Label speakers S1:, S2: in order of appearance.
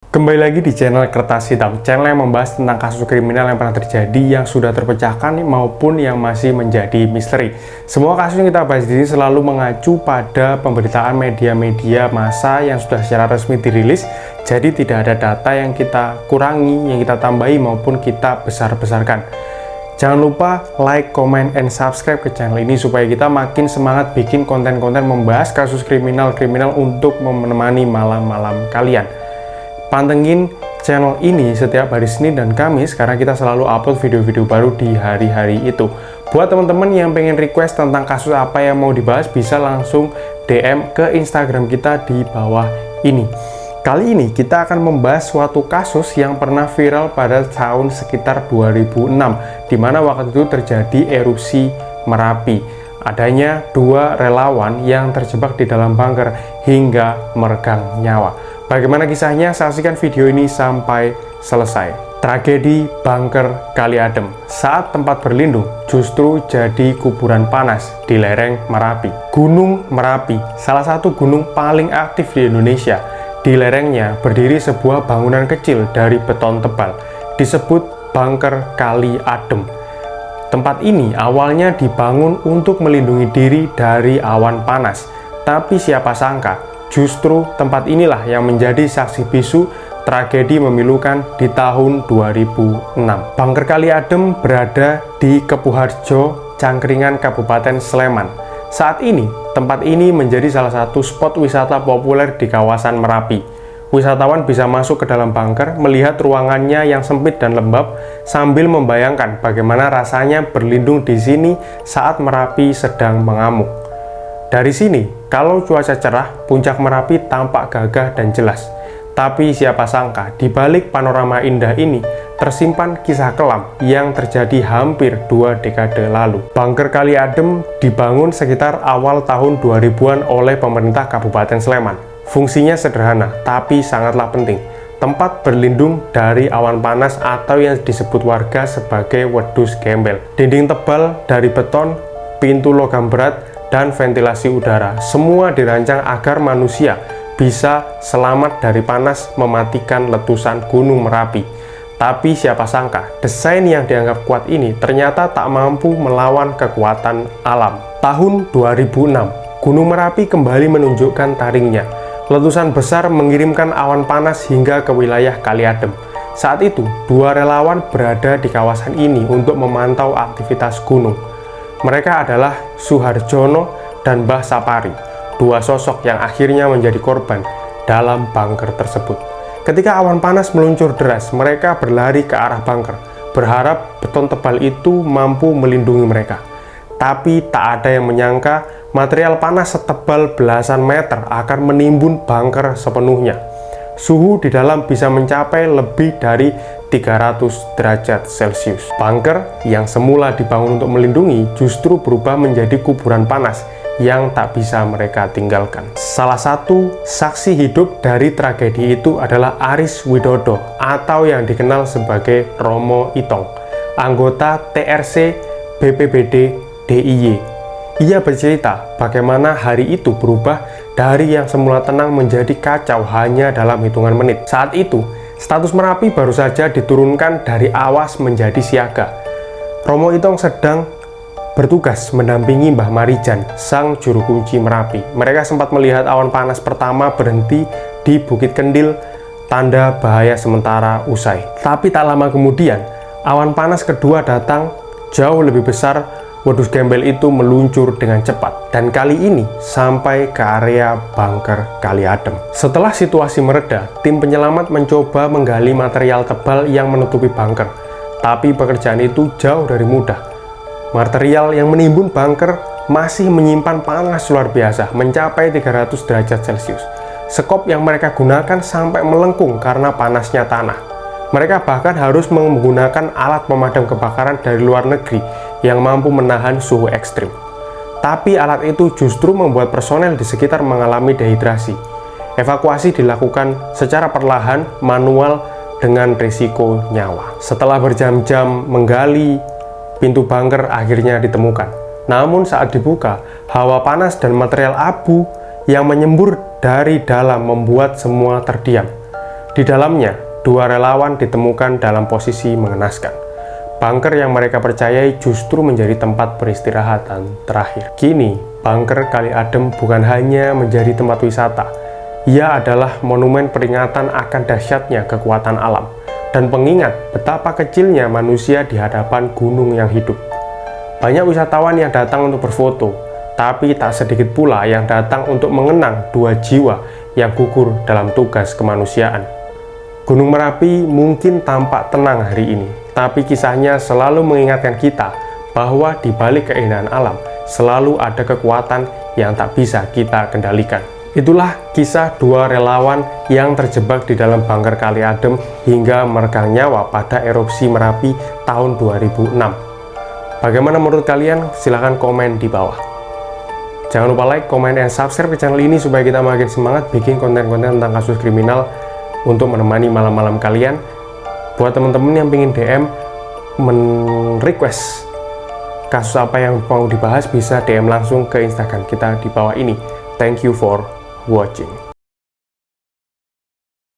S1: Kembali lagi di channel Kertas Hitam, channel yang membahas tentang kasus kriminal yang pernah terjadi, yang sudah terpecahkan maupun yang masih menjadi misteri. Semua kasus yang kita bahas di sini selalu mengacu pada pemberitaan media-media massa yang sudah secara resmi dirilis. Jadi tidak ada data yang kita kurangi, yang kita tambahi maupun kita besar-besarkan. Jangan lupa like, comment, and subscribe ke channel ini supaya kita makin semangat bikin konten-konten membahas kasus kriminal-kriminal untuk menemani malam-malam kalian. Pantengin channel ini setiap hari Senin dan Kamis karena kita selalu upload video-video baru di hari-hari itu. Buat teman-teman yang pengen request tentang kasus apa yang mau dibahas, bisa langsung DM ke Instagram kita di bawah ini. Kali ini kita akan membahas suatu kasus yang pernah viral pada tahun sekitar 2006, di mana waktu itu terjadi erupsi Merapi. Adanya dua relawan yang terjebak di dalam bunker hingga meregang nyawa. Bagaimana kisahnya? Saksikan video ini sampai selesai. Tragedi bunker Kali Adem. Saat tempat berlindung justru jadi kuburan panas di lereng Merapi. Gunung Merapi, salah satu gunung paling aktif di Indonesia. Di lerengnya berdiri sebuah bangunan kecil dari beton tebal, disebut bunker Kali Adem. Tempat ini awalnya dibangun untuk melindungi diri dari awan panas, tapi siapa sangka justru tempat inilah yang menjadi saksi bisu tragedi memilukan di tahun 2006. Bunker Kali Adem berada di Kepuharjo, Cangkringan, Kabupaten Sleman. Saat ini, tempat ini menjadi salah satu spot wisata populer di kawasan Merapi. Wisatawan bisa masuk ke dalam bunker, melihat ruangannya yang sempit dan lembab, sambil membayangkan bagaimana rasanya berlindung di sini saat Merapi sedang mengamuk. Dari sini, kalau cuaca cerah, puncak Merapi tampak gagah dan jelas. Tapi siapa sangka, di balik panorama indah ini, tersimpan kisah kelam yang terjadi hampir 2 dekade lalu. Bunker Kali Adem dibangun sekitar awal tahun 2000-an oleh pemerintah Kabupaten Sleman. Fungsinya sederhana, tapi sangatlah penting. Tempat berlindung dari awan panas atau yang disebut warga sebagai wedus gembel. Dinding tebal dari beton, pintu logam berat, dan ventilasi udara. Semua dirancang agar manusia bisa selamat dari panas mematikan letusan Gunung Merapi. Tapi siapa sangka, desain yang dianggap kuat ini ternyata tak mampu melawan kekuatan alam. Tahun 2006, Gunung Merapi kembali menunjukkan taringnya. Letusan besar mengirimkan awan panas hingga ke wilayah Kali Adem. Saat itu, dua relawan berada di kawasan ini untuk memantau aktivitas gunung. Mereka adalah Suharjono dan Mbah Sapari, dua sosok yang akhirnya menjadi korban dalam bunker tersebut. Ketika awan panas meluncur deras, mereka berlari ke arah bunker, berharap beton tebal itu mampu melindungi mereka. Tapi tak ada yang menyangka material panas setebal belasan meter akan menimbun bunker sepenuhnya. Suhu di dalam bisa mencapai lebih dari 300 derajat Celcius. Bunker yang semula dibangun untuk melindungi justru berubah menjadi kuburan panas yang tak bisa mereka tinggalkan. Salah satu saksi hidup dari tragedi itu adalah Aris Widodo atau yang dikenal sebagai Romo Itong, anggota TRC BPBD DIY. Ia bercerita bagaimana hari itu berubah dari yang semula tenang menjadi kacau hanya dalam hitungan menit. Saat itu, status Merapi baru saja diturunkan dari awas menjadi siaga. Romo Itong sedang bertugas mendampingi Mbah Marijan, sang juru kunci Merapi. Mereka sempat melihat awan panas pertama berhenti di Bukit Kendil, tanda bahaya sementara usai. Tapi tak lama kemudian, awan panas kedua datang jauh lebih besar. Wedus gembel itu meluncur dengan cepat dan kali ini sampai ke area bunker Kali Adem. Setelah situasi mereda, tim penyelamat mencoba menggali material tebal yang menutupi bunker. Tapi pekerjaan itu jauh dari mudah. Material yang menimbun bunker masih menyimpan panas luar biasa, mencapai 300 derajat Celcius. Sekop yang mereka gunakan sampai melengkung karena panasnya tanah. Mereka bahkan harus menggunakan alat pemadam kebakaran dari luar negeri yang mampu menahan suhu ekstrim. Tapi alat itu justru membuat personel di sekitar mengalami dehidrasi. Evakuasi dilakukan secara perlahan, manual, dengan risiko nyawa. Setelah berjam-jam menggali, pintu bunker akhirnya ditemukan. Namun saat dibuka, hawa panas dan material abu yang menyembur dari dalam membuat semua terdiam. Di dalamnya, dua relawan ditemukan dalam posisi mengenaskan. Bunker yang mereka percayai justru menjadi tempat peristirahatan terakhir. Kini, bunker Kali Adem bukan hanya menjadi tempat wisata, ia adalah monumen peringatan akan dahsyatnya kekuatan alam dan pengingat betapa kecilnya manusia di hadapan gunung yang hidup. Banyak wisatawan yang datang untuk berfoto, tapi tak sedikit pula yang datang untuk mengenang dua jiwa yang gugur dalam tugas kemanusiaan. Gunung Merapi mungkin tampak tenang hari ini, tapi kisahnya selalu mengingatkan kita bahwa di balik keindahan alam selalu ada kekuatan yang tak bisa kita kendalikan. Itulah kisah dua relawan yang terjebak di dalam bunker Kali Adem hingga meregang nyawa pada erupsi Merapi tahun 2006. Bagaimana menurut kalian? Silahkan komen di bawah. Jangan lupa like, komen, dan subscribe ke channel ini supaya kita makin semangat bikin konten-konten tentang kasus kriminal untuk menemani malam-malam kalian. Buat teman-teman yang pengen DM request kasus apa yang mau dibahas, bisa DM langsung ke Instagram kita di bawah ini. Thank you for watching.